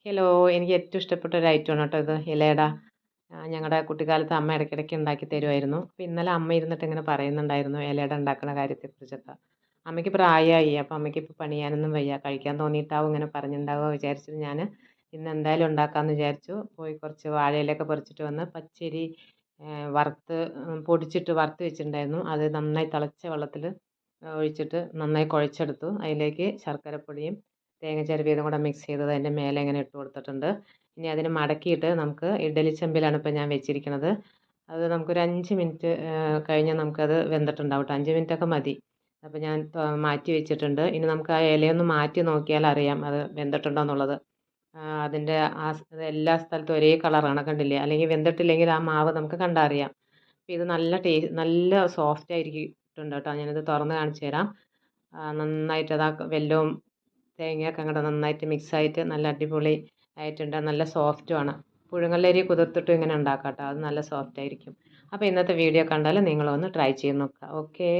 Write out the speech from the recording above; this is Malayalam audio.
ഹലോ, എനിക്ക് ഏറ്റവും ഇഷ്ടപ്പെട്ട ഒരു ഐറ്റമാണ് കേട്ടോ ഇത് ഇലയട. ഞങ്ങളുടെ കുട്ടിക്കാലത്ത് അമ്മ ഇടയ്ക്കിടയ്ക്ക് ഉണ്ടാക്കി തരുമായിരുന്നു. അപ്പോൾ ഇന്നലെ അമ്മ ഇരുന്നിട്ട് ഇങ്ങനെ പറയുന്നുണ്ടായിരുന്നു ഇലയട ഉണ്ടാക്കുന്ന കാര്യത്തെക്കുറിച്ചൊക്കെ. അമ്മയ്ക്ക് പ്രായമായി, അപ്പോൾ അമ്മയ്ക്ക് ഇപ്പോൾ പണിയാനൊന്നും വയ്യ. കഴിക്കാൻ തോന്നിയിട്ടാവും ഇങ്ങനെ പറഞ്ഞിട്ടുണ്ടാവുക വിചാരിച്ചിട്ട് ഞാൻ ഇന്ന് എന്തായാലും ഉണ്ടാക്കാമെന്ന് വിചാരിച്ചു. പോയി കുറച്ച് വാഴയിലൊക്കെ പറിച്ചിട്ട് വന്ന് പച്ചരി വറുത്ത് പൊടിച്ചിട്ട് വറുത്ത് വെച്ചിട്ടുണ്ടായിരുന്നു. അത് നന്നായി തിളച്ച വെള്ളത്തിൽ ഒഴിച്ചിട്ട് നന്നായി കുഴച്ചെടുത്തു. അതിലേക്ക് ശർക്കരപ്പൊടിയും തേങ്ങ ചിരവിയതും കൂടെ മിക്സ് ചെയ്തത് അതിൻ്റെ മേലെ ഇങ്ങനെ ഇട്ട് കൊടുത്തിട്ടുണ്ട്. ഇനി അതിന് മടക്കിയിട്ട് നമുക്ക് ഇഡ്ഡലി ചെമ്പിലാണ് ഇപ്പോൾ ഞാൻ വെച്ചിരിക്കുന്നത്. അത് നമുക്കൊരു 5 മിനിറ്റ് കഴിഞ്ഞാൽ നമുക്കത് വെന്തിട്ടുണ്ടാവും കേട്ടോ. 5 മിനിറ്റൊക്കെ മതി. അപ്പോൾ ഞാൻ മാറ്റി വെച്ചിട്ടുണ്ട്. ഇനി നമുക്ക് ആ ഇലയൊന്ന് മാറ്റി നോക്കിയാൽ അറിയാം അത് വെന്തിട്ടുണ്ടോ എന്നുള്ളത്. അതിൻ്റെ അത് എല്ലാ സ്ഥലത്തും ഒരേ കളറാണ് കണ്ടില്ലേ? അല്ലെങ്കിൽ വെന്തിട്ടില്ലെങ്കിൽ ആ മാവ് നമുക്ക് കണ്ടാൽ അറിയാം. അപ്പോൾ ഇത് നല്ല സോഫ്റ്റ് ആയിരിക്കുന്നുണ്ട് കേട്ടോ. ഞാനിത് തുറന്ന് കാണിച്ചു തരാം. നന്നായിട്ട് അതാ വെല്ലവും തേങ്ങയൊക്കെ അങ്ങോട്ട് നന്നായിട്ട് മിക്സായിട്ട് നല്ല അടിപൊളി ആയിട്ടുണ്ട്. നല്ല സോഫ്റ്റുമാണ്. പുഴുങ്ങലരി കുതിർത്തിട്ട് ഇങ്ങനെ ഉണ്ടാക്കാം കേട്ടോ. അത് നല്ല സോഫ്റ്റ് ആയിരിക്കും. അപ്പോൾ ഇന്നത്തെ വീഡിയോ കണ്ടാൽ നിങ്ങളൊന്ന് ട്രൈ ചെയ്ത് നോക്കുക. ഓക്കേ.